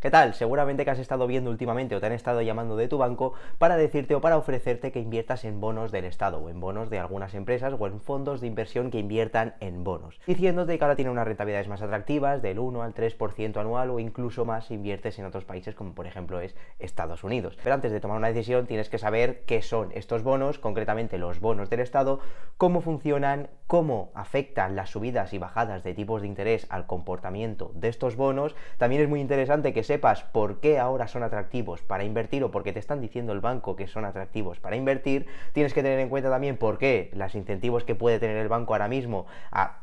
¿Qué tal? Seguramente que has estado viendo últimamente o te han estado llamando de tu banco para decirte o para ofrecerte que inviertas en bonos del Estado o en bonos de algunas empresas o en fondos de inversión que inviertan en bonos, diciéndote que ahora tiene unas rentabilidades más atractivas del 1 al 3% anual o incluso más si inviertes en otros países como por ejemplo es Estados Unidos. Pero antes de tomar una decisión tienes que saber qué son estos bonos, concretamente los bonos del Estado, cómo funcionan, cómo afectan las subidas y bajadas de tipos de interés al comportamiento de estos bonos. También es muy interesante que sepas por qué ahora son atractivos para invertir o porque te están diciendo el banco que son atractivos para invertir. Tienes que tener en cuenta también por qué los incentivos que puede tener el banco ahora mismo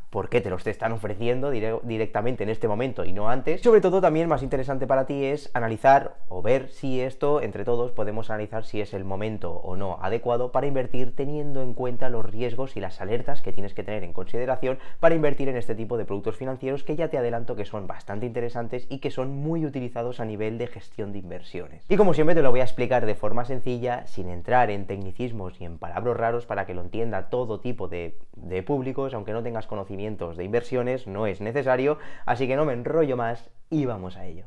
por qué te los están ofreciendo directamente en este momento y no antes. Sobre todo también más interesante para ti es analizar o ver si esto, entre todos, podemos analizar si es el momento o no adecuado para invertir teniendo en cuenta los riesgos y las alertas que tienes que tener en consideración para invertir en este tipo de productos financieros que ya te adelanto que son bastante interesantes y que son muy utilizados a nivel de gestión de inversiones. Y como siempre te lo voy a explicar de forma sencilla, sin entrar en tecnicismos y en palabras raros para que lo entienda todo tipo de públicos, aunque no tengas conocimientos de inversiones, no es necesario, así que no me enrollo más y vamos a ello.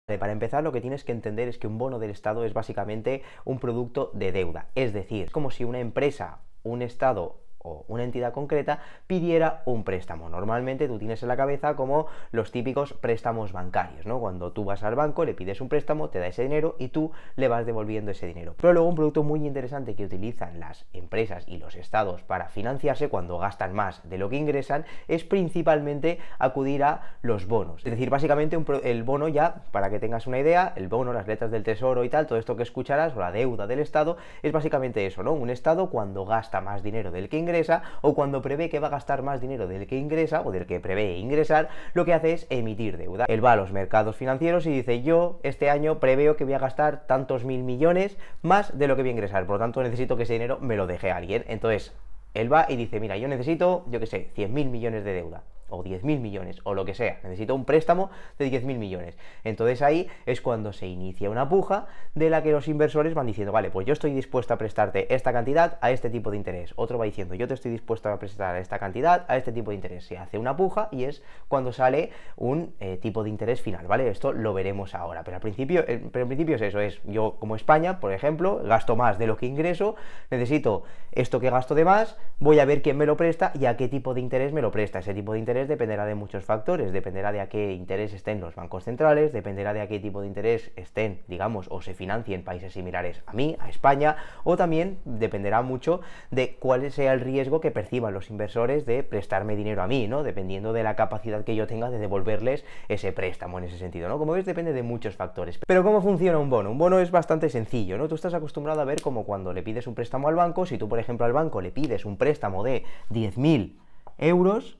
Para empezar, lo que tienes que entender es que un bono del Estado es básicamente un producto de deuda, es decir, es como si una empresa, un Estado o una entidad concreta pidiera un préstamo. Normalmente tú tienes en la cabeza como los típicos préstamos bancarios, ¿no? Cuando tú vas al banco, le pides un préstamo, te da ese dinero y tú le vas devolviendo ese dinero. Pero luego un producto muy interesante que utilizan las empresas y los estados para financiarse cuando gastan más de lo que ingresan es principalmente acudir a los bonos. Es decir, básicamente el bono, ya para que tengas una idea, el bono, las letras del tesoro y tal, todo esto que escucharás, o la deuda del Estado, es básicamente eso, ¿no? Un Estado cuando gasta más dinero del que ingresa o cuando prevé que va a gastar más dinero del que ingresa o del que prevé ingresar, lo que hace es emitir deuda. Él va a los mercados financieros y dice: yo este año preveo que voy a gastar tantos mil millones más de lo que voy a ingresar, por lo tanto necesito que ese dinero me lo deje alguien. Entonces él va y dice: mira, yo necesito, yo qué sé, 100.000 millones de deuda o 10.000 millones, o lo que sea, necesito un préstamo de 10.000 millones. Entonces ahí es cuando se inicia una puja de la que los inversores van diciendo: vale, pues yo estoy dispuesto a prestarte esta cantidad a este tipo de interés. Otro va diciendo: yo te estoy dispuesto a prestar esta cantidad a este tipo de interés. Se hace una puja y es cuando sale un tipo de interés final, ¿vale? Esto lo veremos ahora, pero al principio, en principio es eso, es yo como España, por ejemplo, gasto más de lo que ingreso, necesito esto que gasto de más, voy a ver quién me lo presta y a qué tipo de interés me lo presta. Ese tipo de interés dependerá de muchos factores, dependerá de a qué interés estén los bancos centrales, dependerá de a qué tipo de interés estén, digamos, o se financien países similares a mí, a España, o también dependerá mucho de cuál sea el riesgo que perciban los inversores de prestarme dinero a mí, ¿no? Dependiendo de la capacidad que yo tenga de devolverles ese préstamo en ese sentido, ¿no? Como ves, depende de muchos factores. Pero ¿cómo funciona un bono? Un bono es bastante sencillo, ¿no? Tú estás acostumbrado a ver como cuando le pides un préstamo al banco, si tú, por ejemplo, al banco le pides un préstamo de 10.000 euros,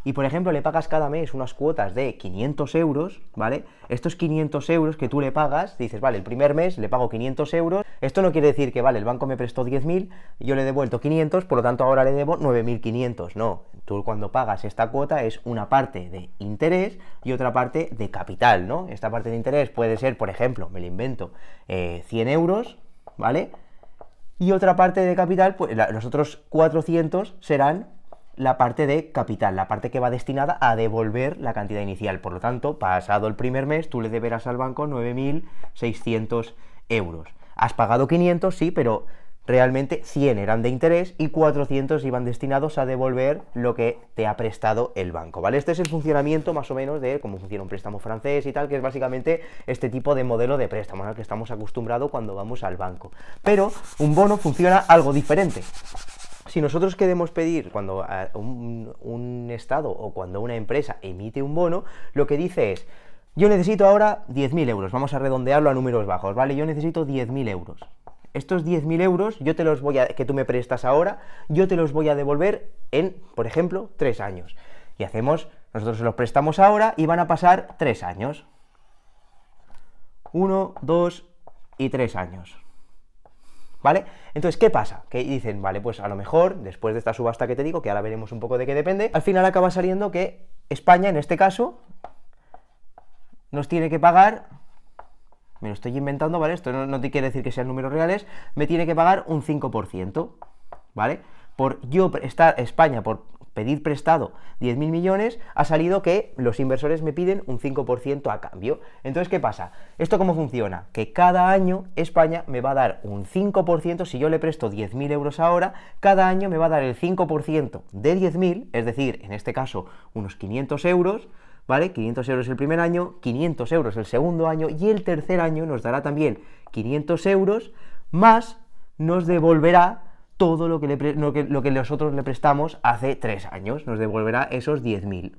y por ejemplo le pagas cada mes unas cuotas de 500 euros, ¿vale? Estos 500 euros que tú le pagas, dices: vale, el primer mes le pago 500 euros, esto no quiere decir que, vale, el banco me prestó 10.000, yo le he devuelto 500, por lo tanto ahora le debo 9.500, no. Tú cuando pagas esta cuota es una parte de interés y otra parte de capital, ¿no? Esta parte de interés puede ser, por ejemplo, me lo invento, 100 euros, ¿vale? Y otra parte de capital, pues los otros 400 serán la parte de capital, la parte que va destinada a devolver la cantidad inicial. Por lo tanto, pasado el primer mes, tú le deberás al banco 9.600 euros. Has pagado 500, sí, pero realmente 100 eran de interés y 400 iban destinados a devolver lo que te ha prestado el banco, ¿vale? Este es el funcionamiento más o menos de cómo funciona un préstamo francés y tal, que es básicamente este tipo de modelo de préstamo al que estamos acostumbrados cuando vamos al banco. Pero un bono funciona algo diferente. Si nosotros queremos pedir, cuando un Estado o cuando una empresa emite un bono, lo que dice es: yo necesito ahora 10.000 euros, vamos a redondearlo a números bajos, ¿vale? Yo necesito 10.000 euros. Estos 10.000 euros yo te los voy a, que tú me prestas ahora, yo te los voy a devolver en, por ejemplo, 3 años. Y nosotros se los prestamos ahora y van a pasar 3 años. 1, 2 y 3 años. ¿Vale? Entonces, ¿qué pasa? Que dicen: vale, pues a lo mejor, después de esta subasta que te digo, que ahora veremos un poco de qué depende, al final acaba saliendo que España, en este caso, nos tiene que pagar, me lo estoy inventando, ¿vale? Esto no te quiere decir que sean números reales, me tiene que pagar un 5%, ¿vale? por España, por pedir prestado 10.000 millones, ha salido que los inversores me piden un 5% a cambio. Entonces, ¿qué pasa? ¿Esto cómo funciona? Que cada año España me va a dar un 5%, si yo le presto 10.000 euros ahora, cada año me va a dar el 5% de 10.000, es decir, en este caso, unos 500 euros, ¿vale? 500 euros el primer año, 500 euros el segundo año, y el tercer año nos dará también 500 euros, más nos devolverá todo lo que nosotros le prestamos hace 3 años, nos devolverá esos 10.000.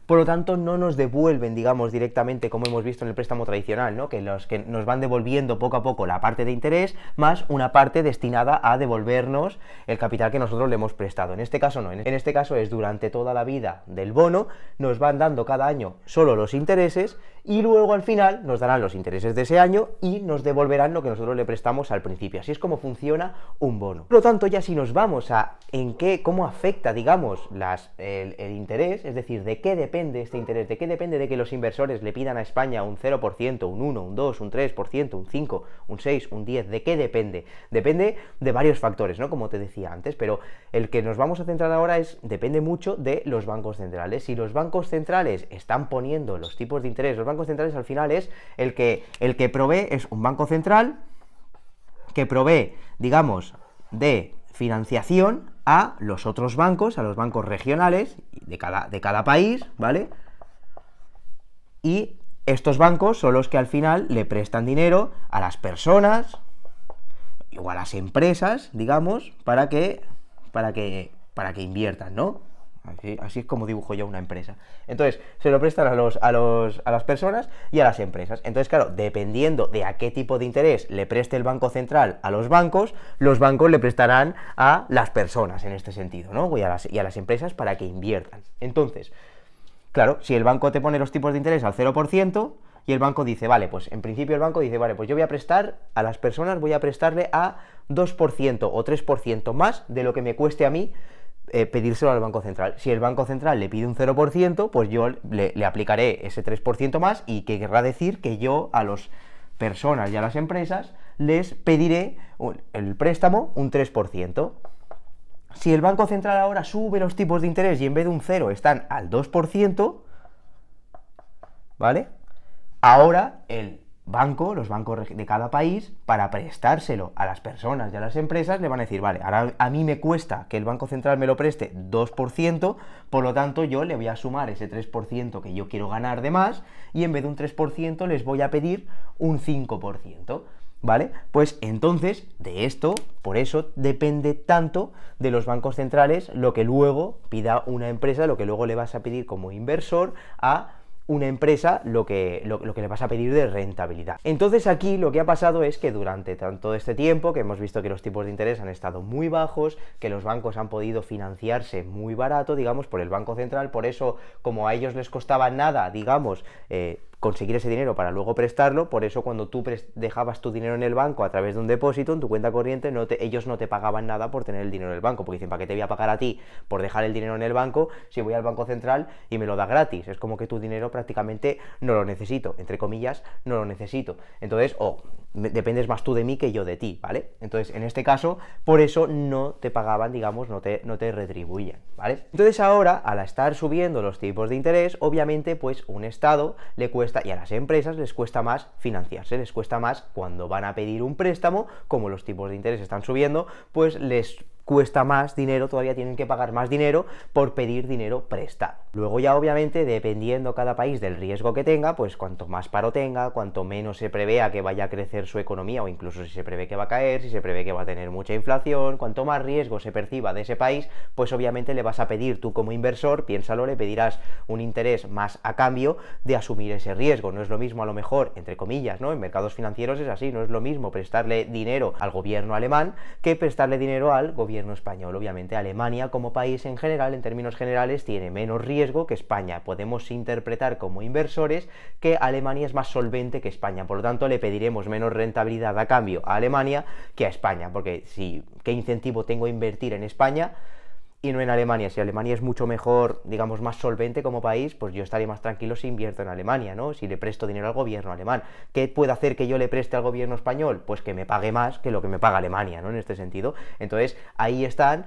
Por lo tanto, no nos devuelven, digamos, directamente, como hemos visto en el préstamo tradicional, ¿no? Que nos van devolviendo poco a poco la parte de interés, más una parte destinada a devolvernos el capital que nosotros le hemos prestado. En este caso no, en este caso es durante toda la vida del bono, nos van dando cada año solo los intereses, y luego al final nos darán los intereses de ese año y nos devolverán lo que nosotros le prestamos al principio. Así es como funciona un bono. Por lo tanto, ya si nos vamos a cómo afecta, digamos, el interés, es decir, de qué depende este interés, de qué depende de que los inversores le pidan a España un 0%, un 1, un 2, un 3%, un 5, un 6, un 10, ¿de qué depende? Depende de varios factores, ¿no? Como te decía antes, pero el que nos vamos a centrar ahora depende mucho de los bancos centrales. Si los bancos centrales están poniendo los tipos de interés, los bancos centrales al final es el que provee, es un banco central que provee, digamos, de financiación a los otros bancos, a los bancos regionales de cada país, ¿vale? Y estos bancos son los que al final le prestan dinero a las personas o a las empresas, digamos, para que inviertan, ¿no? Así es como dibujo yo una empresa. Entonces, se lo prestan a las personas y a las empresas. Entonces, claro, dependiendo de a qué tipo de interés le preste el Banco Central a los bancos le prestarán a las personas en este sentido, ¿no? Y a las empresas para que inviertan. Entonces, claro, si el banco te pone los tipos de interés al 0%, y el banco dice, vale, pues en principio el banco dice, vale, pues yo voy a prestar a las personas, voy a prestarle a 2% o 3% más de lo que me cueste a mí pedírselo al Banco Central. Si el Banco Central le pide un 0%, pues yo le aplicaré ese 3% más, y que querrá decir que yo a las personas y a las empresas les pediré el préstamo un 3%. Si el Banco Central ahora sube los tipos de interés y en vez de un 0 están al 2%, ¿vale? Ahora los bancos de cada país, para prestárselo a las personas y a las empresas, le van a decir, vale, ahora a mí me cuesta que el Banco Central me lo preste 2%, por lo tanto yo le voy a sumar ese 3% que yo quiero ganar de más, y en vez de un 3% les voy a pedir un 5%, ¿vale? Pues entonces, de esto, por eso depende tanto de los bancos centrales lo que luego pida una empresa, lo que luego le vas a pedir como inversor a una empresa, lo que le vas a pedir de rentabilidad. Entonces aquí lo que ha pasado es que durante todo este tiempo, que hemos visto que los tipos de interés han estado muy bajos, que los bancos han podido financiarse muy barato, digamos, por el Banco Central, por eso, como a ellos les costaba nada, digamos, conseguir ese dinero para luego prestarlo, por eso cuando tú dejabas tu dinero en el banco a través de un depósito, en tu cuenta corriente, ellos no te pagaban nada por tener el dinero en el banco, porque dicen, ¿para qué te voy a pagar a ti por dejar el dinero en el banco si voy al Banco Central y me lo da gratis? Es como que tu dinero prácticamente no lo necesito, entre comillas, no lo necesito. Entonces, dependes más tú de mí que yo de ti, ¿vale? Entonces, en este caso, por eso no te pagaban, digamos, no te retribuían, ¿vale? Entonces ahora, al estar subiendo los tipos de interés, obviamente, pues un Estado le cuesta, y a las empresas les cuesta más financiarse, les cuesta más cuando van a pedir un préstamo, como los tipos de interés están subiendo, pues les cuesta más dinero, todavía tienen que pagar más dinero por pedir dinero prestado. Luego ya obviamente, dependiendo cada país del riesgo que tenga, pues cuanto más paro tenga, cuanto menos se prevea que vaya a crecer su economía, o incluso si se prevé que va a caer, si se prevé que va a tener mucha inflación, cuanto más riesgo se perciba de ese país, pues obviamente le vas a pedir, tú como inversor, piénsalo, le pedirás un interés más a cambio de asumir ese riesgo. No es lo mismo, a lo mejor, entre comillas, ¿no? En mercados financieros es así, no es lo mismo prestarle dinero al gobierno alemán que prestarle dinero al gobierno español. Obviamente Alemania como país en general, en términos generales, tiene menos riesgo que España. Podemos interpretar como inversores que Alemania es más solvente que España, por lo tanto le pediremos menos rentabilidad a cambio a Alemania que a España, porque ¿qué incentivo tengo a invertir en España y no en Alemania. Si Alemania es mucho mejor, digamos, más solvente como país, pues yo estaré más tranquilo si invierto en Alemania, ¿no? Si le presto dinero al gobierno alemán. ¿Qué puede hacer que yo le preste al gobierno español? Pues que me pague más que lo que me paga Alemania, ¿no? En este sentido. Entonces, ahí están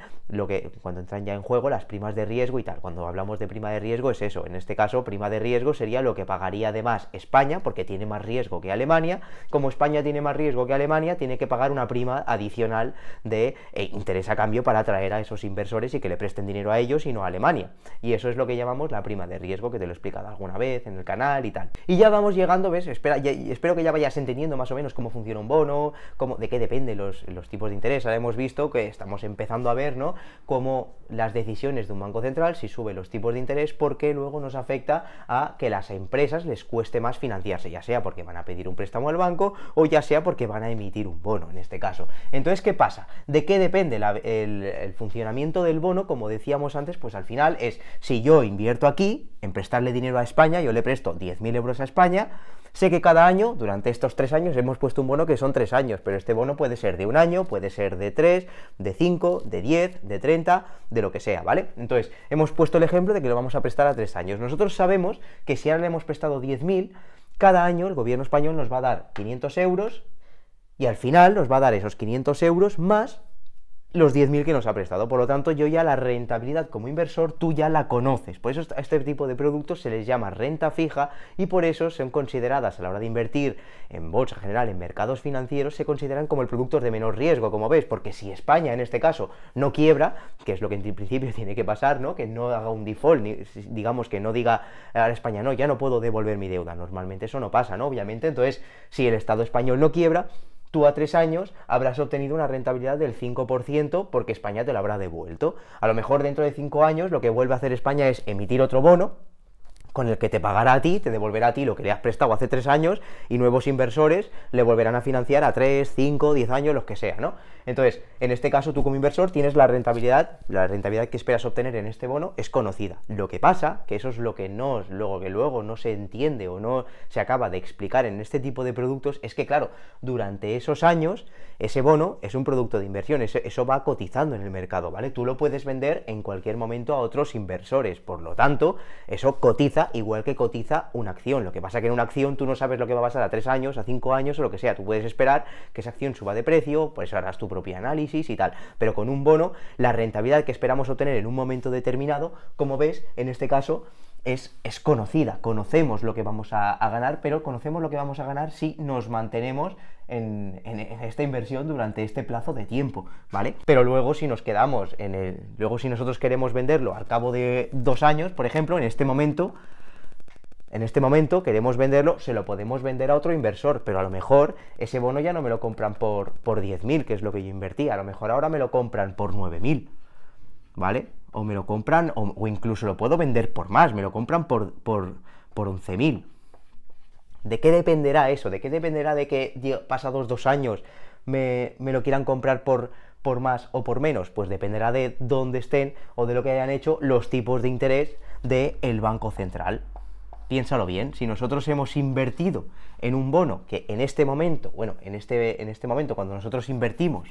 cuando entran ya en juego las primas de riesgo y tal. Cuando hablamos de prima de riesgo es eso. En este caso, prima de riesgo sería lo que pagaría además España, porque tiene más riesgo que Alemania. Como España tiene más riesgo que Alemania, tiene que pagar una prima adicional de interés a cambio para atraer a esos inversores y que le presten dinero a ellos y no a Alemania. Y eso es lo que llamamos la prima de riesgo, que te lo he explicado alguna vez en el canal y tal. Y ya vamos llegando, ¿ves? Espero que ya vayas entendiendo más o menos cómo funciona un bono, de qué dependen los tipos de interés. Ahora hemos visto que estamos empezando a ver, ¿no?, cómo las decisiones de un banco central, si sube los tipos de interés, porque luego nos afecta a que las empresas les cueste más financiarse, ya sea porque van a pedir un préstamo al banco o ya sea porque van a emitir un bono, en este caso. Entonces, ¿qué pasa? ¿De qué depende el funcionamiento del bono? Como decíamos antes, pues al final es, si yo invierto aquí en prestarle dinero a España, yo le presto 10.000 euros a España, sé que cada año, durante estos 3 años, hemos puesto un bono que son 3 años, pero este bono puede ser de 1 año, puede ser de 3, de 5, de 10, de 30, de lo que sea, ¿vale? Entonces, hemos puesto el ejemplo de que lo vamos a prestar a 3 años. Nosotros sabemos que si ahora le hemos prestado 10.000, cada año el gobierno español nos va a dar 500 euros y al final nos va a dar esos 500 euros más los 10.000 que nos ha prestado. Por lo tanto, yo ya la rentabilidad como inversor, tú ya la conoces. Por eso a este tipo de productos se les llama renta fija y por eso son consideradas a la hora de invertir en bolsa en general, en mercados financieros, se consideran como el producto de menor riesgo, como ves, porque si España en este caso no quiebra, que es lo que en principio tiene que pasar, ¿no?, que no haga un default, digamos que no diga a España, no, ya no puedo devolver mi deuda, normalmente eso no pasa, ¿no?, obviamente. Entonces, si el Estado español no quiebra, tú a 3 años habrás obtenido una rentabilidad del 5% porque España te lo habrá devuelto. A lo mejor dentro de 5 años lo que vuelve a hacer España es emitir otro bono con el que te pagará a ti, te devolverá a ti lo que le has prestado hace 3 años y nuevos inversores le volverán a financiar a 3, 5, 10 años, los que sea, ¿no? Entonces, en este caso, tú como inversor tienes la rentabilidad que esperas obtener en este bono es conocida. Lo que pasa, que eso es lo que luego no se entiende o no se acaba de explicar en este tipo de productos, es que, claro, durante esos años, ese bono es un producto de inversión, eso va cotizando en el mercado, ¿vale? Tú lo puedes vender en cualquier momento a otros inversores, por lo tanto, eso cotiza igual que cotiza una acción. Lo que pasa que en una acción tú no sabes lo que va a pasar a 3 años, a 5 años o lo que sea. Tú puedes esperar que esa acción suba de precio, pues harás tu propio análisis y tal. Pero con un bono, la rentabilidad que esperamos obtener en un momento determinado, como ves, en este caso, es conocida. Conocemos lo que vamos a ganar, pero conocemos lo que vamos a ganar si nos mantenemos en esta inversión durante este plazo de tiempo, ¿vale? Pero luego si nos quedamos luego si nosotros queremos venderlo al cabo de 2 años, por ejemplo, en este momento queremos venderlo, se lo podemos vender a otro inversor, pero a lo mejor ese bono ya no me lo compran por 10.000, que es lo que yo invertí, a lo mejor ahora me lo compran por 9.000, ¿vale? O me lo compran, o incluso lo puedo vender por más, me lo compran por 11.000. ¿De qué dependerá eso? ¿De qué dependerá de que pasados 2 años me lo quieran comprar por más o por menos? Pues dependerá de dónde estén o de lo que hayan hecho los tipos de interés del Banco Central. Piénsalo bien, si nosotros hemos invertido en un bono que en este momento, cuando nosotros invertimos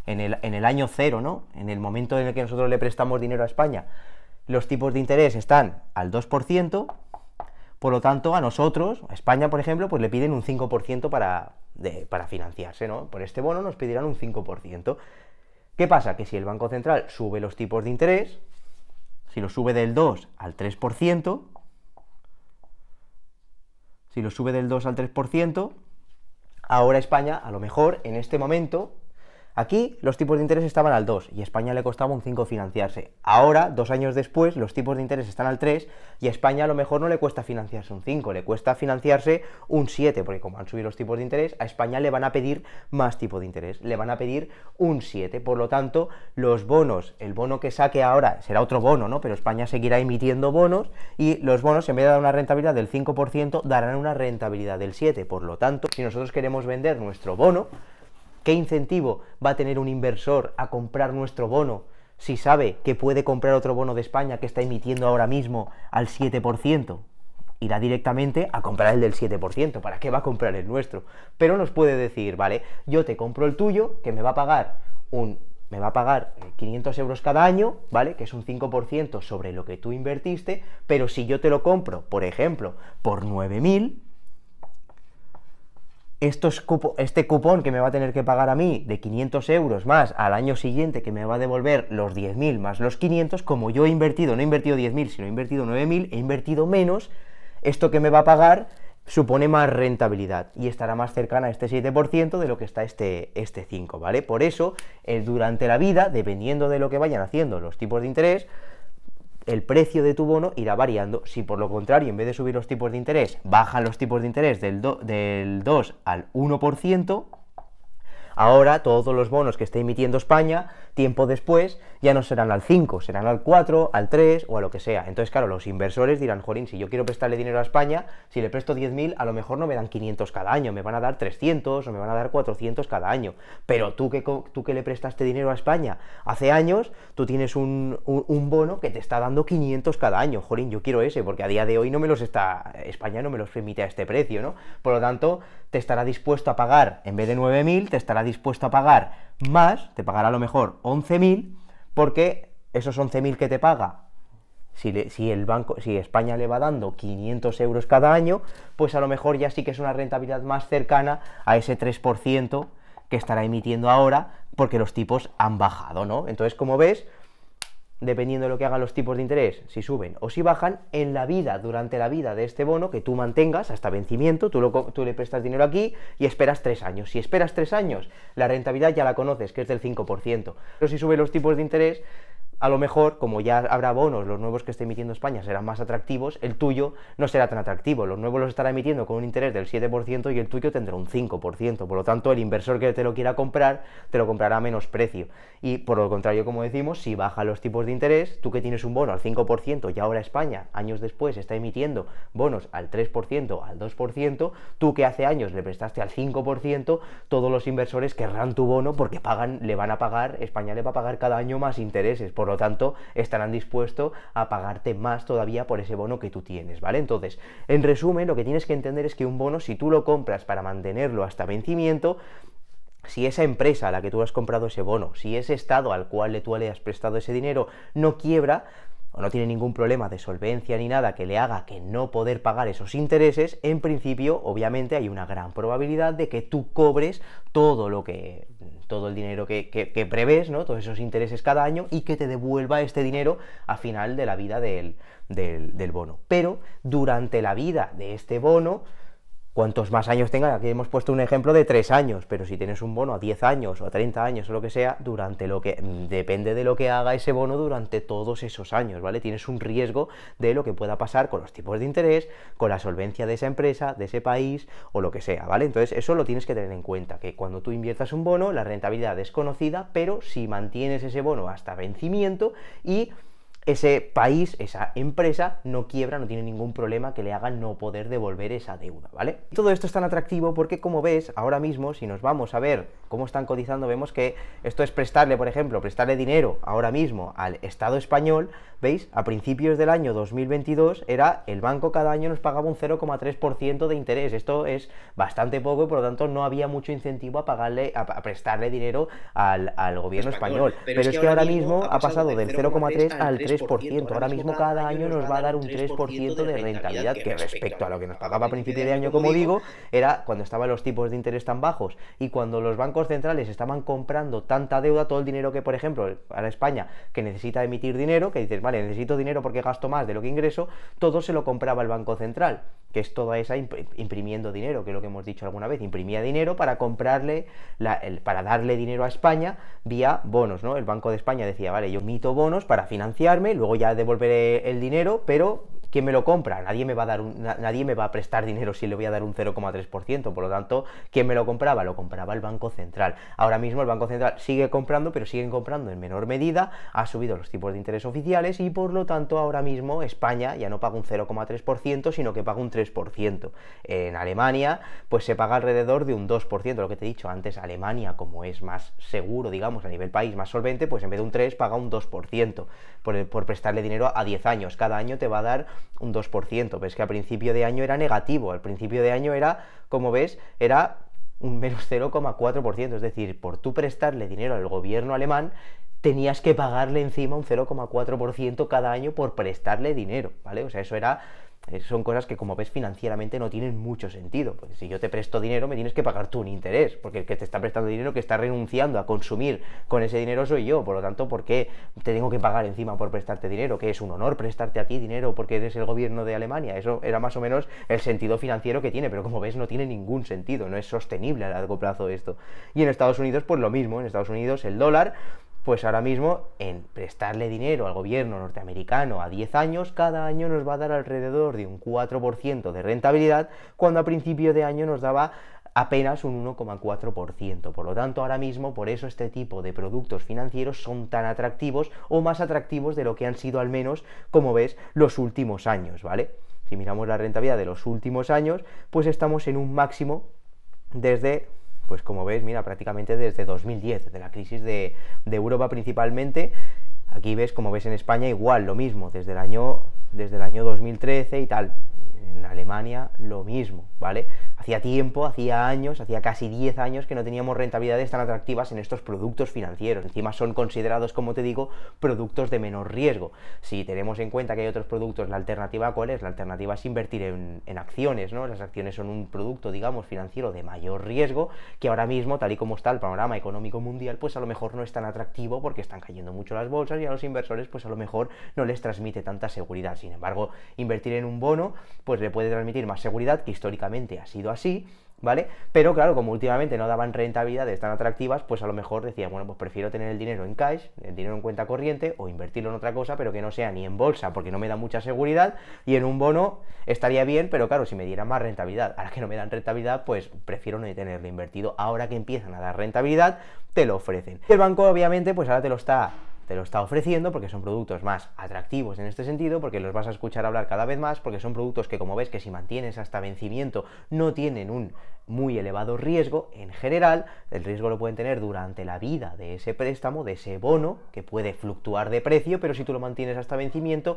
en el año cero, ¿no?, en el momento en el que nosotros le prestamos dinero a España, los tipos de interés están al 2%, por lo tanto, a nosotros, a España, por ejemplo, pues le piden un 5% para financiarse, ¿no? Por este bono nos pedirán un 5%. ¿Qué pasa? Que si el Banco Central sube los tipos de interés, si lo sube del 2 al 3%, ahora España, a lo mejor, en este momento, aquí los tipos de interés estaban al 2 y a España le costaba un 5 financiarse. Ahora, 2 años después, los tipos de interés están al 3 y a España a lo mejor no le cuesta financiarse un 5, le cuesta financiarse un 7, porque como han subido los tipos de interés, a España le van a pedir más tipo de interés, le van a pedir un 7. Por lo tanto, los bonos, el bono que saque ahora será otro bono, ¿no? Pero España seguirá emitiendo bonos y los bonos, en vez de dar una rentabilidad del 5%, darán una rentabilidad del 7. Por lo tanto, si nosotros queremos vender nuestro bono, ¿qué incentivo va a tener un inversor a comprar nuestro bono si sabe que puede comprar otro bono de España que está emitiendo ahora mismo al 7%? Irá directamente a comprar el del 7%, ¿para qué va a comprar el nuestro? Pero nos puede decir, vale, yo te compro el tuyo, que me va a pagar un me va a pagar 500 euros cada año, ¿vale? Que es un 5% sobre lo que tú invertiste, pero si yo te lo compro, por ejemplo, por 9.000, este cupón que me va a tener que pagar a mí de 500 euros más al año siguiente, que me va a devolver los 10.000 más los 500, como yo he invertido, no he invertido 10.000, sino he invertido 9.000, he invertido menos, esto que me va a pagar supone más rentabilidad y estará más cercana a este 7% de lo que está este 5%, ¿vale? Por eso, durante la vida, dependiendo de lo que vayan haciendo los tipos de interés, el precio de tu bono irá variando. Si por lo contrario, en vez de subir los tipos de interés, bajan los tipos de interés del 2 al 1%, ahora todos los bonos que esté emitiendo España, tiempo después, ya no serán al 5, serán al 4, al 3 o a lo que sea. Entonces, claro, los inversores dirán, jolín, si yo quiero prestarle dinero a España, si le presto 10.000, a lo mejor no me dan 500 cada año, me van a dar 300 o me van a dar 400 cada año. Pero tú que le prestaste dinero a España hace años, tú tienes un bono que te está dando 500 cada año. Jolín, yo quiero ese, porque a día de hoy España no me los permite a este precio, ¿no? Por lo tanto, te estará dispuesto a pagar, en vez de 9.000, te estará dispuesto a pagar más, te pagará a lo mejor 11.000, porque esos 11.000 que te paga, si España le va dando 500 euros cada año, pues a lo mejor ya sí que es una rentabilidad más cercana a ese 3% que estará emitiendo ahora, porque los tipos han bajado, ¿no? Entonces, como ves, dependiendo de lo que hagan los tipos de interés, si suben o si bajan, durante la vida de este bono, que tú mantengas hasta vencimiento, tú le prestas dinero aquí y esperas 3 años. Si esperas 3 años, la rentabilidad ya la conoces, que es del 5%. Pero si suben los tipos de interés, a lo mejor, como ya habrá bonos, los nuevos que esté emitiendo España serán más atractivos, el tuyo no será tan atractivo. Los nuevos los estará emitiendo con un interés del 7% y el tuyo tendrá un 5%. Por lo tanto, el inversor que te lo quiera comprar, te lo comprará a menos precio. Y por lo contrario, como decimos, si bajan los tipos de interés, tú que tienes un bono al 5% y ahora España, años después, está emitiendo bonos al 3%, al 2%, tú que hace años le prestaste al 5%, todos los inversores querrán tu bono porque España le va a pagar cada año más intereses. Por lo tanto, estarán dispuestos a pagarte más todavía por ese bono que tú tienes, ¿vale? Entonces, en resumen, lo que tienes que entender es que un bono, si tú lo compras para mantenerlo hasta vencimiento, si esa empresa a la que tú has comprado ese bono, si ese estado al cual tú le has prestado ese dinero no quiebra, o no tiene ningún problema de solvencia ni nada que le haga que no poder pagar esos intereses, en principio, obviamente, hay una gran probabilidad de que tú cobres todo el dinero que prevés, ¿no? Todos esos intereses cada año, y que te devuelva este dinero a final de la vida del bono. Pero durante la vida de este bono, cuantos más años tenga, aquí hemos puesto un ejemplo de 3 años, pero si tienes un bono a 10 años o a 30 años o lo que sea, depende de lo que haga ese bono durante todos esos años, ¿vale? Tienes un riesgo de lo que pueda pasar con los tipos de interés, con la solvencia de esa empresa, de ese país o lo que sea, ¿vale? Entonces eso lo tienes que tener en cuenta, que cuando tú inviertas un bono, la rentabilidad es conocida, pero si mantienes ese bono hasta vencimiento y ese país, esa empresa, no quiebra, no tiene ningún problema que le haga no poder devolver esa deuda, ¿vale? Todo esto es tan atractivo porque, como ves, ahora mismo, si nos vamos a ver cómo están cotizando, vemos que esto es por ejemplo, prestarle dinero ahora mismo al Estado español, ¿veis? A principios del año 2022 el banco cada año nos pagaba un 0,3% de interés. Esto es bastante poco y por lo tanto no había mucho incentivo a prestarle dinero al gobierno español. Pero es que ahora mismo ha pasado del 0,3 al 3%. Ahora mismo cada año nos va a dar un 3% de rentabilidad, que respecto a lo que nos pagaba a principio de año, como digo, era cuando estaban los tipos de interés tan bajos y cuando los bancos centrales estaban comprando tanta deuda, todo el dinero que, por ejemplo, ahora España, que necesita emitir dinero, que dices, vale, necesito dinero porque gasto más de lo que ingreso, todo se lo compraba el Banco Central, que es toda esa imprimiendo dinero, que es lo que hemos dicho alguna vez, imprimía dinero para para darle dinero a España vía bonos, ¿no? El Banco de España decía, vale, yo emito bonos para financiarme, luego ya devolveré el dinero, pero ¿quién me lo compra? Nadie me va a prestar dinero si le voy a dar un 0,3%, por lo tanto, ¿quién me lo compraba? Lo compraba el Banco Central. Ahora mismo el Banco Central sigue comprando, pero siguen comprando en menor medida, ha subido los tipos de interés oficiales y por lo tanto ahora mismo España ya no paga un 0,3%, sino que paga un 3%. En Alemania, pues se paga alrededor de un 2%, lo que te he dicho antes, Alemania, como es más seguro, digamos, a nivel país, más solvente, pues en vez de un 3 paga un 2% por prestarle dinero a 10 años. Cada año te va a dar un 2%, pero es que a principio de año era negativo, al principio de año era, como ves, era un menos 0,4%, es decir, por tú prestarle dinero al gobierno alemán, tenías que pagarle encima un 0,4% cada año por prestarle dinero, ¿vale? O sea, son cosas que, como ves, financieramente no tienen mucho sentido, porque si yo te presto dinero me tienes que pagar tú un interés, porque el que te está prestando dinero, que está renunciando a consumir con ese dinero soy yo, por lo tanto, ¿por qué te tengo que pagar encima por prestarte dinero? ¿Que es un honor prestarte a ti dinero porque eres el gobierno de Alemania? Eso era más o menos el sentido financiero que tiene, pero como ves no tiene ningún sentido, no es sostenible a largo plazo esto. Y en Estados Unidos pues lo mismo, en Estados Unidos el dólar, pues ahora mismo, en prestarle dinero al gobierno norteamericano a 10 años, cada año nos va a dar alrededor de un 4% de rentabilidad, cuando a principio de año nos daba apenas un 1,4%. Por lo tanto, ahora mismo, por eso este tipo de productos financieros son tan atractivos, o más atractivos de lo que han sido, al menos, como ves, los últimos años, ¿vale? Si miramos la rentabilidad de los últimos años, pues estamos en un máximo desde... Pues como ves, mira, prácticamente desde 2010, desde la crisis de Europa principalmente. Aquí ves, como ves en España, igual, lo mismo, desde el año 2013 y tal. En Alemania lo mismo, ¿vale? Hacía tiempo, hacía años, hacía casi 10 años que no teníamos rentabilidades tan atractivas en estos productos financieros. Encima son considerados, como te digo, productos de menor riesgo. Si tenemos en cuenta que hay otros productos, la alternativa, ¿cuál es? La alternativa es invertir en acciones, ¿no? Las acciones son un producto, digamos, financiero de mayor riesgo, que ahora mismo, tal y como está el panorama económico mundial, pues a lo mejor no es tan atractivo porque están cayendo mucho las bolsas y a los inversores, pues a lo mejor no les transmite tanta seguridad. Sin embargo, invertir en un bono, pues le puede transmitir más seguridad, que históricamente ha sido así, ¿vale? Pero claro, como últimamente no daban rentabilidades tan atractivas, pues a lo mejor decía, bueno, pues prefiero tener el dinero en cash, el dinero en cuenta corriente, o invertirlo en otra cosa, pero que no sea ni en bolsa, porque no me da mucha seguridad, y en un bono estaría bien, pero claro, si me dieran más rentabilidad. Ahora que no me dan rentabilidad, pues prefiero no tenerlo invertido. Ahora que empiezan a dar rentabilidad, te lo ofrecen. El banco, obviamente, pues ahora te lo está ofreciendo, porque son productos más atractivos en este sentido, porque los vas a escuchar hablar cada vez más, porque son productos que, como ves, que si mantienes hasta vencimiento no tienen un muy elevado riesgo en general. El riesgo lo pueden tener durante la vida de ese préstamo, de ese bono, que puede fluctuar de precio, pero si tú lo mantienes hasta vencimiento,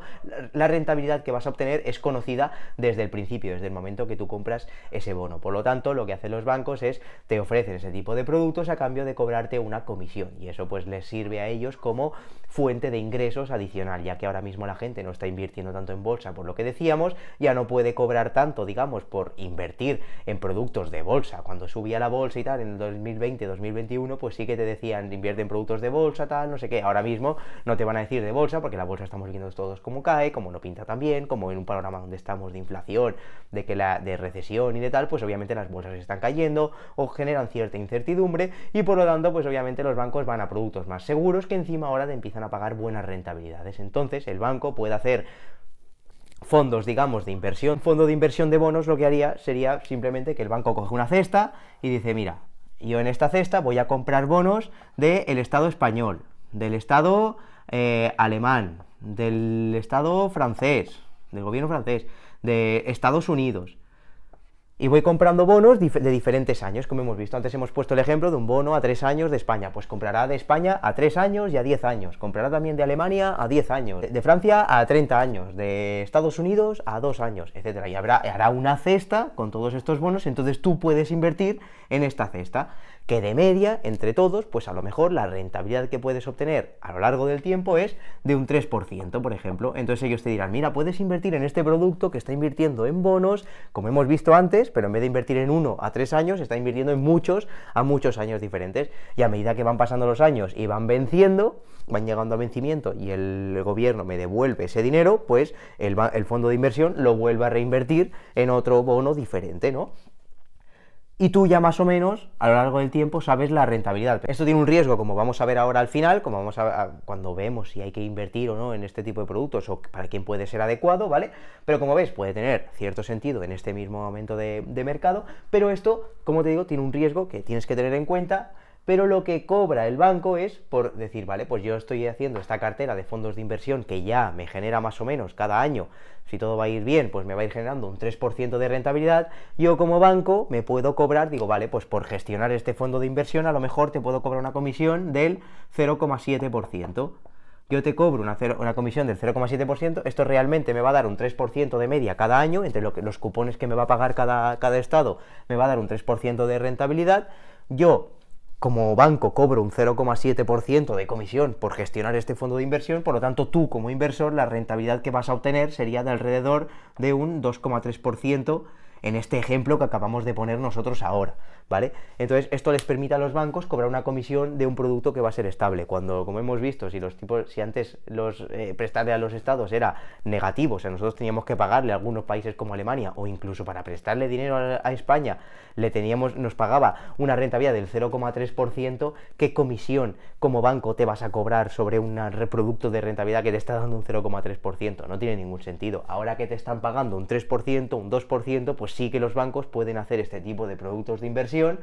la rentabilidad que vas a obtener es conocida desde el principio, desde el momento que tú compras ese bono. Por lo tanto, lo que hacen los bancos es, te ofrecen ese tipo de productos a cambio de cobrarte una comisión, y eso pues les sirve a ellos como fuente de ingresos adicional, ya que ahora mismo la gente no está invirtiendo tanto en bolsa, por lo que decíamos, ya no puede cobrar tanto, digamos, por invertir en productos de bolsa. Cuando subía la bolsa y tal, en el 2020, 2021, pues sí que te decían, invierte en productos de bolsa, tal, no sé qué. Ahora mismo no te van a decir de bolsa, porque la bolsa estamos viendo todos cómo cae, cómo no pinta tan bien, como en un panorama donde estamos de inflación, de recesión y de tal, pues obviamente las bolsas están cayendo o generan cierta incertidumbre, y por lo tanto, pues obviamente los bancos van a productos más seguros, que encima ahora te empiezan a pagar buenas rentabilidades. Entonces el banco puede hacer fondos, digamos, de inversión. Un fondo de inversión de bonos, lo que haría sería simplemente que el banco coge una cesta y dice, mira, yo en esta cesta voy a comprar bonos del Estado español, del Estado alemán, del Estado francés, del gobierno francés, de Estados Unidos. Y voy comprando bonos de diferentes años, como hemos visto. Antes hemos puesto el ejemplo de un bono a 3 años de España. Pues comprará de España a 3 años y a 10 años. Comprará también de Alemania a 10 años. De Francia a 30 años. De Estados Unidos a 2 años, etc. Y hará una cesta con todos estos bonos. Entonces tú puedes invertir en esta cesta, que de media, entre todos, pues a lo mejor la rentabilidad que puedes obtener a lo largo del tiempo es de un 3%, por ejemplo. Entonces ellos te dirán, mira, puedes invertir en este producto que está invirtiendo en bonos, como hemos visto antes, pero en vez de invertir en 1 a 3 años, está invirtiendo en muchos años diferentes. Y a medida que van pasando los años y van venciendo, van llegando al vencimiento y el gobierno me devuelve ese dinero, pues el fondo de inversión lo vuelve a reinvertir en otro bono diferente, ¿no? Y tú ya más o menos, a lo largo del tiempo, sabes la rentabilidad. Esto tiene un riesgo, como vamos a ver ahora al final, como vamos cuando vemos si hay que invertir o no en este tipo de productos, o para quién puede ser adecuado, ¿vale? Pero como ves, puede tener cierto sentido en este mismo momento de mercado, pero esto, como te digo, tiene un riesgo que tienes que tener en cuenta. Pero lo que cobra el banco es por decir, vale, pues yo estoy haciendo esta cartera de fondos de inversión que ya me genera más o menos cada año, si todo va a ir bien, pues me va a ir generando un 3% de rentabilidad. Yo como banco me puedo cobrar, digo, vale, pues por gestionar este fondo de inversión a lo mejor te puedo cobrar una comisión del 0,7%. yo te cobro una comisión del 0,7%, esto realmente me va a dar un 3% de media cada año, entre los cupones que me va a pagar cada estado, me va a dar un 3% de rentabilidad, yo como banco cobro un 0,7% de comisión por gestionar este fondo de inversión, por lo tanto tú como inversor la rentabilidad que vas a obtener sería de alrededor de un 2,3% en este ejemplo que acabamos de poner nosotros ahora, ¿vale? Entonces esto les permite a los bancos cobrar una comisión de un producto que va a ser estable, cuando, como hemos visto, si antes los prestarle a los estados era negativo, o sea, nosotros teníamos que pagarle a algunos países como Alemania, o incluso para prestarle dinero a España, nos pagaba una rentabilidad del 0,3%, ¿qué comisión como banco te vas a cobrar sobre un producto de rentabilidad que te está dando un 0,3%? No tiene ningún sentido. Ahora que te están pagando un 3%, un 2%, pues sí que los bancos pueden hacer este tipo de productos de inversión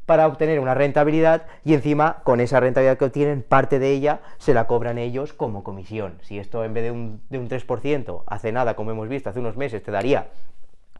para obtener una rentabilidad y encima con esa rentabilidad que obtienen, parte de ella se la cobran ellos como comisión. Si esto en vez de un 3%, hace nada, como hemos visto, hace unos meses te daría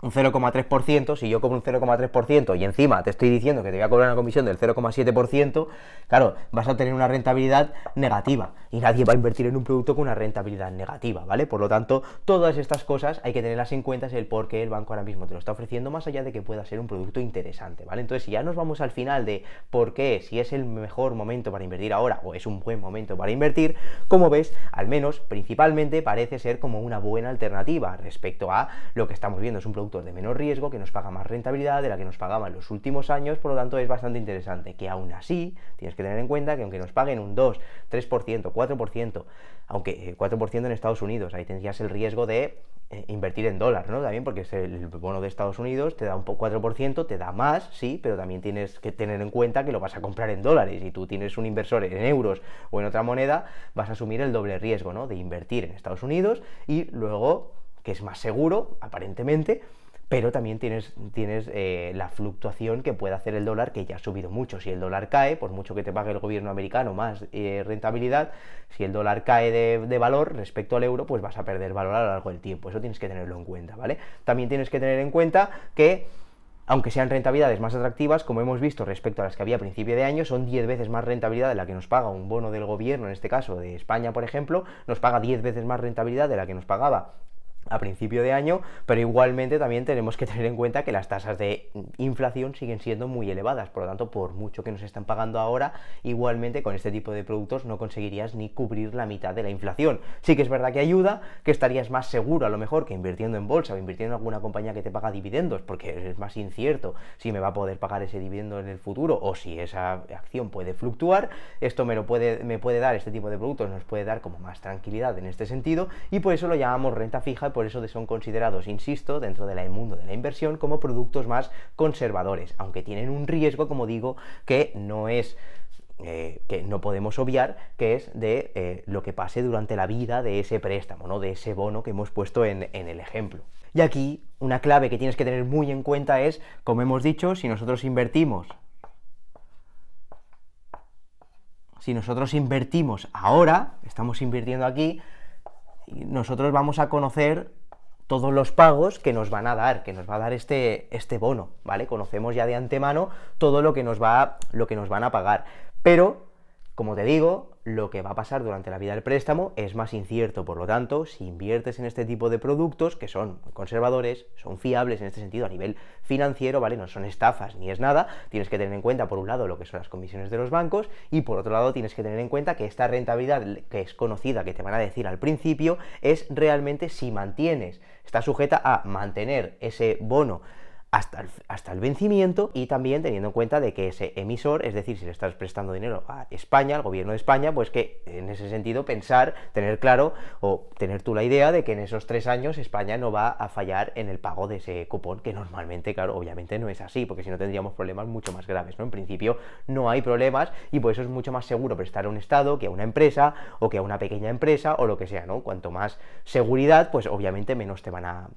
un 0,3%, si yo cobro un 0,3% y encima te estoy diciendo que te voy a cobrar una comisión del 0,7%, claro, vas a tener una rentabilidad negativa y nadie va a invertir en un producto con una rentabilidad negativa, ¿vale? Por lo tanto, todas estas cosas hay que tenerlas en cuenta, es el por qué el banco ahora mismo te lo está ofreciendo, más allá de que pueda ser un producto interesante, ¿vale? Entonces, si ya nos vamos al final de por qué, si es el mejor momento para invertir ahora o es un buen momento para invertir, como ves, al menos, principalmente, parece ser como una buena alternativa respecto a lo que estamos viendo, es un producto de menor riesgo, que nos paga más rentabilidad de la que nos pagaba en los últimos años, por lo tanto es bastante interesante, que aún así tienes que tener en cuenta que aunque nos paguen un 2, 3%, 4%, aunque 4% en Estados Unidos, ahí tendrías el riesgo de invertir en dólar, ¿no? También porque es el bono de Estados Unidos, te da un 4%, te da más, sí, pero también tienes que tener en cuenta que lo vas a comprar en dólares y tú tienes un inversor en euros o en otra moneda, vas a asumir el doble riesgo, ¿no? De invertir en Estados Unidos y luego, que es más seguro, aparentemente, pero también tienes la fluctuación que puede hacer el dólar, que ya ha subido mucho. Si el dólar cae, por mucho que te pague el gobierno americano más rentabilidad, si el dólar cae de valor respecto al euro, pues vas a perder valor a lo largo del tiempo. Eso tienes que tenerlo en cuenta, ¿vale? También tienes que tener en cuenta que, aunque sean rentabilidades más atractivas, como hemos visto respecto a las que había a principio de año, son 10 veces más rentabilidad de la que nos paga un bono del gobierno, en este caso de España, por ejemplo, nos paga 10 veces más rentabilidad de la que nos pagaba a principio de año, pero igualmente también tenemos que tener en cuenta que las tasas de inflación siguen siendo muy elevadas, por lo tanto, por mucho que nos están pagando ahora, igualmente con este tipo de productos no conseguirías ni cubrir la mitad de la inflación. Sí que es verdad que ayuda, que estarías más seguro a lo mejor que invirtiendo en bolsa o invirtiendo en alguna compañía que te paga dividendos, porque es más incierto si me va a poder pagar ese dividendo en el futuro o si esa acción puede fluctuar. Esto me puede dar, este tipo de productos nos puede dar como más tranquilidad en este sentido, y por eso lo llamamos renta fija, por eso son considerados, insisto, dentro del mundo de la inversión como productos más conservadores, aunque tienen un riesgo, como digo, que no es que no podemos obviar, que es de lo que pase durante la vida de ese préstamo, ¿no? De ese bono que hemos puesto en el ejemplo. Y aquí una clave que tienes que tener muy en cuenta es, como hemos dicho, si nosotros invertimos ahora, estamos invirtiendo aquí, nosotros vamos a conocer todos los pagos que nos van a dar, que nos va a dar este bono, ¿vale? Conocemos ya de antemano todo lo que nos van a pagar, pero, como te digo, lo que va a pasar durante la vida del préstamo es más incierto, por lo tanto, si inviertes en este tipo de productos, que son conservadores, son fiables en este sentido a nivel financiero, ¿vale? No son estafas ni es nada, tienes que tener en cuenta, por un lado, lo que son las comisiones de los bancos, y por otro lado, tienes que tener en cuenta que esta rentabilidad, que es conocida, que te van a decir al principio, es realmente si mantienes, está sujeta a mantener ese bono hasta el vencimiento, y también teniendo en cuenta de que ese emisor, es decir, si le estás prestando dinero a España, al gobierno de España, pues que en ese sentido tener claro o tener tú la idea de que en esos 3 años España no va a fallar en el pago de ese cupón, que normalmente, claro, obviamente no es así, porque si no tendríamos problemas mucho más graves, ¿no? En principio no hay problemas y por eso es mucho más seguro prestar a un Estado que a una empresa o que a una pequeña empresa o lo que sea, ¿no? Cuanto más seguridad, pues obviamente menos te van a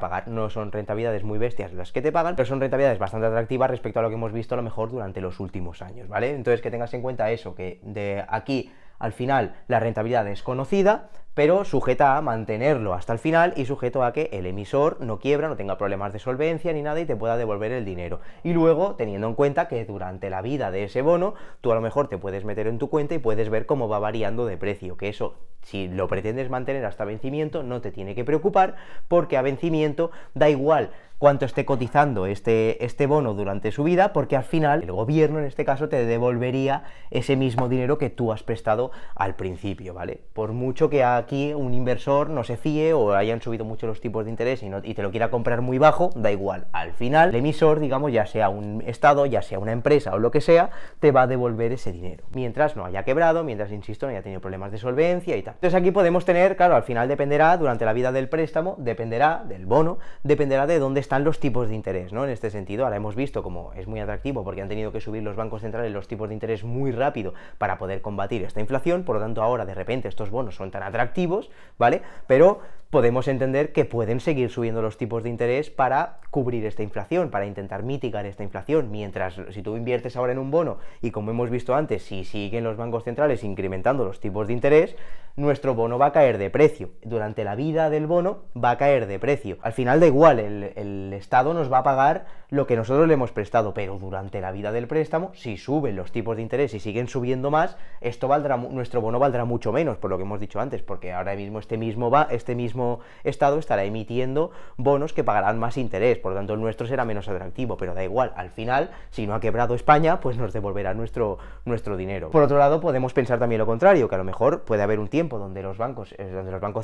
pagar. No son rentabilidades muy bestias las que te pagan, pero son rentabilidades bastante atractivas respecto a lo que hemos visto a lo mejor durante los últimos años, ¿vale? Entonces, que tengas en cuenta eso, que de aquí al final la rentabilidad es conocida, pero sujeta a mantenerlo hasta el final y sujeto a que el emisor no quiebra, no tenga problemas de solvencia ni nada y te pueda devolver el dinero. Y luego, teniendo en cuenta que durante la vida de ese bono, tú a lo mejor te puedes meter en tu cuenta y puedes ver cómo va variando de precio, que eso, si lo pretendes mantener hasta vencimiento, no te tiene que preocupar, porque a vencimiento da igual cuánto esté cotizando este bono durante su vida, porque al final el gobierno en este caso te devolvería ese mismo dinero que tú has prestado al principio, ¿vale? Por mucho que aquí un inversor no se fíe o hayan subido mucho los tipos de interés y te lo quiera comprar muy bajo, da igual, al final el emisor, digamos, ya sea un estado, ya sea una empresa o lo que sea, te va a devolver ese dinero, mientras no haya quebrado, mientras, insisto, no haya tenido problemas de solvencia y tal. Entonces aquí podemos tener, claro, al final dependerá, durante la vida del préstamo, dependerá del bono, dependerá de dónde están los tipos de interés, ¿no? En este sentido, ahora hemos visto como es muy atractivo porque han tenido que subir los bancos centrales los tipos de interés muy rápido para poder combatir esta inflación, por lo tanto ahora de repente estos bonos son tan atractivos, ¿vale? Pero podemos entender que pueden seguir subiendo los tipos de interés para cubrir esta inflación, para intentar mitigar esta inflación, mientras si tú inviertes ahora en un bono y como hemos visto antes, si siguen los bancos centrales incrementando los tipos de interés, nuestro bono va a caer de precio. Durante la vida del bono va a caer de precio. Al final da igual, el Estado nos va a pagar lo que nosotros le hemos prestado, pero durante la vida del préstamo, si suben los tipos de interés y siguen subiendo más, nuestro bono valdrá mucho menos, por lo que hemos dicho antes, porque ahora mismo este mismo Estado estará emitiendo bonos que pagarán más interés, por lo tanto el nuestro será menos atractivo, pero da igual, al final, si no ha quebrado España, pues nos devolverá nuestro dinero. Por otro lado, podemos pensar también lo contrario, que a lo mejor puede haber un tiempo donde los bancos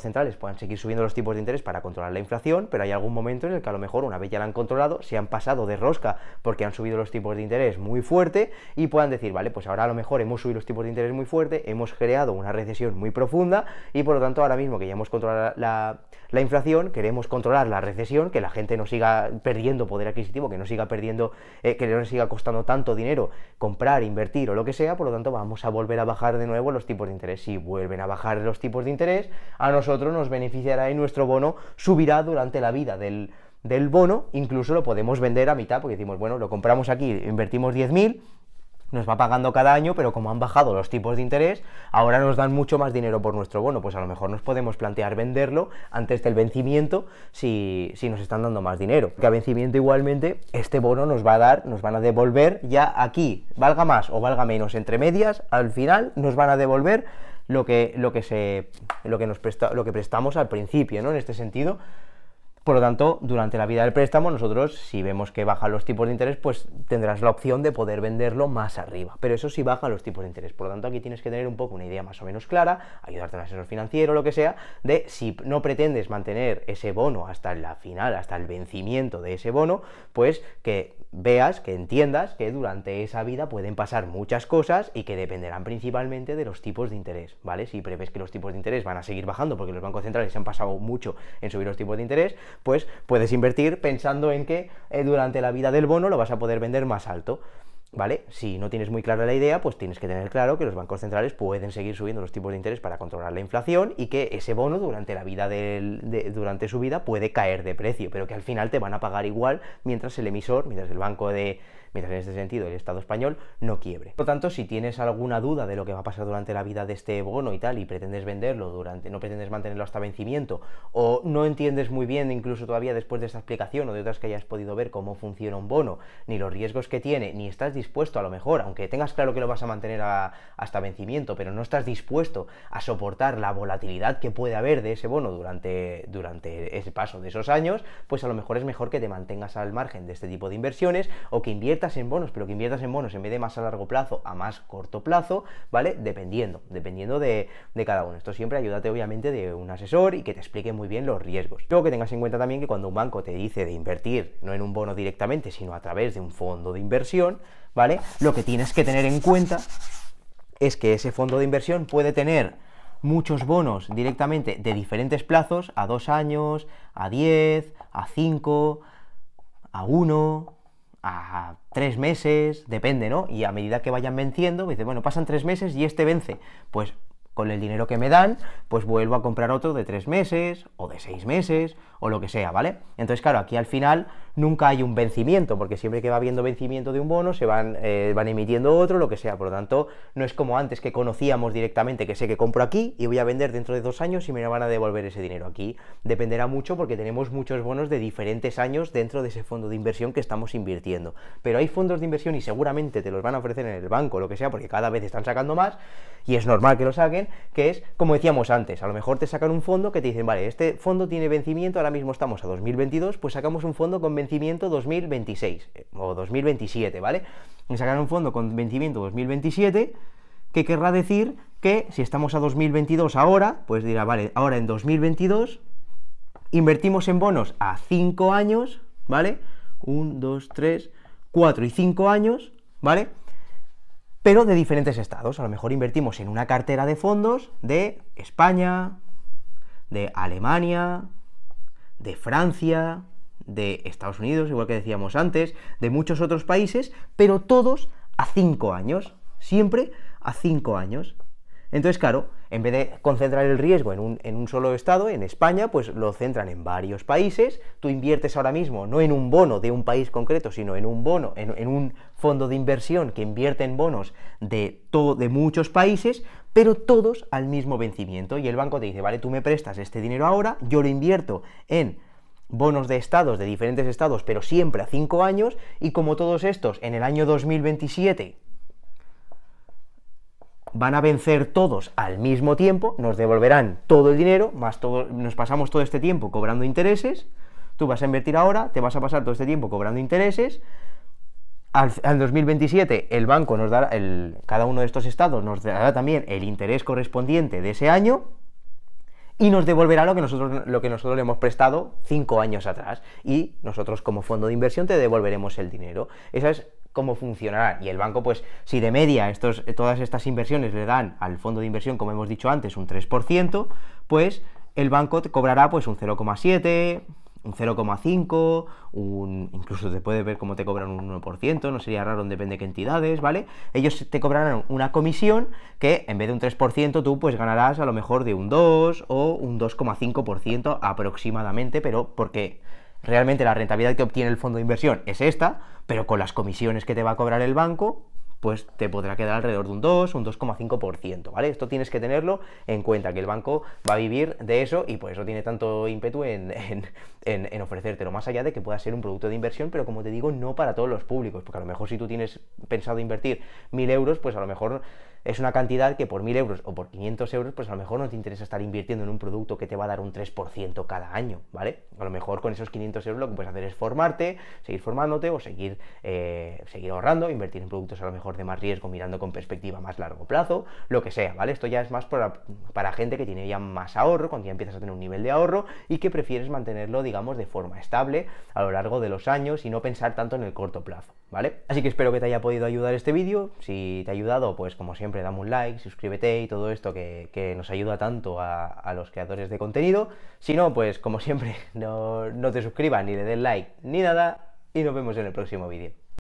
centrales puedan seguir subiendo los tipos de interés para controlar la inflación, pero hay algún momento en el que a lo mejor una vez ya la han controlado, se han pasado de rosca porque han subido los tipos de interés muy fuerte y puedan decir, vale, pues ahora a lo mejor hemos subido los tipos de interés muy fuerte, hemos creado una recesión muy profunda y por lo tanto ahora mismo que ya hemos controlado la inflación, queremos controlar la recesión, que la gente no siga perdiendo poder adquisitivo, que no siga perdiendo, que no siga costando tanto dinero comprar, invertir o lo que sea, por lo tanto vamos a volver a bajar de nuevo los tipos de interés. Si vuelven a bajar los tipos de interés, a nosotros nos beneficiará y nuestro bono subirá durante la vida del bono, incluso lo podemos vender a mitad, porque decimos, bueno, lo compramos aquí, invertimos 10.000, nos va pagando cada año, pero como han bajado los tipos de interés, ahora nos dan mucho más dinero por nuestro bono, pues a lo mejor nos podemos plantear venderlo antes del vencimiento si nos están dando más dinero. Que a vencimiento igualmente, este bono nos van a devolver ya aquí, valga más o valga menos, entre medias, al final nos van a devolver lo que prestamos al principio, ¿no? En este sentido. Por lo tanto, durante la vida del préstamo, nosotros, si vemos que bajan los tipos de interés, pues tendrás la opción de poder venderlo más arriba. Pero eso sí bajan los tipos de interés. Por lo tanto, aquí tienes que tener un poco una idea más o menos clara, ayudarte a un asesor financiero, lo que sea, de si no pretendes mantener ese bono hasta la final, hasta el vencimiento de ese bono, pues que veas, que entiendas que durante esa vida pueden pasar muchas cosas y que dependerán principalmente de los tipos de interés, ¿vale? Si prevés que los tipos de interés van a seguir bajando porque los bancos centrales se han pasado mucho en subir los tipos de interés, pues puedes invertir pensando en que durante la vida del bono lo vas a poder vender más alto, ¿vale? Si no tienes muy clara la idea, pues tienes que tener claro que los bancos centrales pueden seguir subiendo los tipos de interés para controlar la inflación y que ese bono durante la vida durante su vida puede caer de precio, pero que al final te van a pagar igual mientras el emisor, mientras el banco mientras en este sentido el Estado español no quiebre. Por lo tanto, si tienes alguna duda de lo que va a pasar durante la vida de este bono y tal, y pretendes venderlo no pretendes mantenerlo hasta vencimiento, o no entiendes muy bien, incluso todavía después de esta explicación o de otras que hayas podido ver cómo funciona un bono, ni los riesgos que tiene, ni estás dispuesto a lo mejor, aunque tengas claro que lo vas a mantener hasta vencimiento, pero no estás dispuesto a soportar la volatilidad que puede haber de ese bono durante ese paso de esos años, pues a lo mejor es mejor que te mantengas al margen de este tipo de inversiones o que inviertas en bonos, pero que inviertas en bonos en vez de más a largo plazo a más corto plazo, ¿vale? Dependiendo de cada uno. Esto siempre ayúdate obviamente de un asesor y que te explique muy bien los riesgos. Luego que tengas en cuenta también que cuando un banco te dice de invertir no en un bono directamente, sino a través de un fondo de inversión, ¿vale? Lo que tienes que tener en cuenta es que ese fondo de inversión puede tener muchos bonos directamente de diferentes plazos, a 2 años, a 10, a 5, a 1, a 3 meses, depende, ¿no? Y a medida que vayan venciendo, dice, bueno, pasan 3 meses y este vence, pues con el dinero que me dan, pues vuelvo a comprar otro de 3 meses, o de 6 meses, o lo que sea, ¿vale? Entonces, claro, aquí al final nunca hay un vencimiento, porque siempre que va habiendo vencimiento de un bono se van emitiendo otro, lo que sea. Por lo tanto, no es como antes que conocíamos directamente que sé que compro aquí y voy a vender dentro de 2 años y me van a devolver ese dinero. Aquí dependerá mucho porque tenemos muchos bonos de diferentes años dentro de ese fondo de inversión que estamos invirtiendo. Pero hay fondos de inversión y seguramente te los van a ofrecer en el banco, lo que sea, porque cada vez están sacando más y es normal que lo saquen, que es, como decíamos antes, a lo mejor te sacan un fondo que te dicen, vale, este fondo tiene vencimiento, ahora mismo estamos a 2022, pues sacamos un fondo con vencimiento 2026 o 2027, ¿vale? Y sacan un fondo con vencimiento 2027, que querrá decir que si estamos a 2022 ahora, pues dirá, vale, ahora en 2022 invertimos en bonos a 5 años, ¿vale? 1, 2, 3, 4 y 5 años, ¿vale? Pero de diferentes estados. A lo mejor invertimos en una cartera de fondos de España, de Alemania, de Francia, de Estados Unidos, igual que decíamos antes, de muchos otros países, pero todos a 5 años, siempre a 5 años. Entonces, claro, en vez de concentrar el riesgo en un solo estado, en España, pues lo centran en varios países. Tú inviertes ahora mismo no en un bono de un país concreto, sino en un bono, en un fondo de inversión que invierte en bonos de muchos países, pero todos al mismo vencimiento. Y el banco te dice, vale, tú me prestas este dinero ahora, yo lo invierto en bonos de estados, de diferentes estados, pero siempre a 5 años, y como todos estos en el año 2027 van a vencer todos al mismo tiempo, nos devolverán todo el dinero, más todo, nos pasamos todo este tiempo cobrando intereses, tú vas a invertir ahora, te vas a pasar todo este tiempo cobrando intereses, al 2027 el banco nos dará, cada uno de estos estados nos dará también el interés correspondiente de ese año, y nos devolverá lo que nosotros le hemos prestado 5 años atrás, y nosotros como fondo de inversión te devolveremos el dinero. Esa es cómo funcionará, y el banco, pues, si de media todas estas inversiones le dan al fondo de inversión, como hemos dicho antes, un 3%, pues el banco te cobrará pues un 0,7%, un 0,5%, incluso te puede ver cómo te cobran un 1%, no sería raro, depende de qué entidades, ¿vale? Ellos te cobrarán una comisión que en vez de un 3% tú pues ganarás a lo mejor de un 2 o un 2,5% aproximadamente, pero porque realmente la rentabilidad que obtiene el fondo de inversión es esta, pero con las comisiones que te va a cobrar el banco, pues te podrá quedar alrededor de un 2, un 2,5%, ¿vale? Esto tienes que tenerlo en cuenta, que el banco va a vivir de eso y por eso tiene tanto ímpetu en ofrecértelo, más allá de que pueda ser un producto de inversión, pero como te digo, no para todos los públicos, porque a lo mejor si tú tienes pensado invertir 1.000 euros, pues a lo mejor es una cantidad que por 1.000 euros o por 500 euros, pues a lo mejor no te interesa estar invirtiendo en un producto que te va a dar un 3% cada año, ¿vale? A lo mejor con esos 500 euros lo que puedes hacer es formarte, seguir formándote o seguir ahorrando, invertir en productos a lo mejor de más riesgo, mirando con perspectiva a más largo plazo, lo que sea, ¿vale? Esto ya es más para gente que tiene ya más ahorro, cuando ya empiezas a tener un nivel de ahorro y que prefieres mantenerlo, digamos, de forma estable a lo largo de los años y no pensar tanto en el corto plazo, ¿vale? Así que espero que te haya podido ayudar este vídeo. Si te ha ayudado, pues como siempre, dame un like, suscríbete y todo esto que nos ayuda tanto a los creadores de contenido. Si no, pues como siempre, no te suscribas ni le des like ni nada, y nos vemos en el próximo vídeo.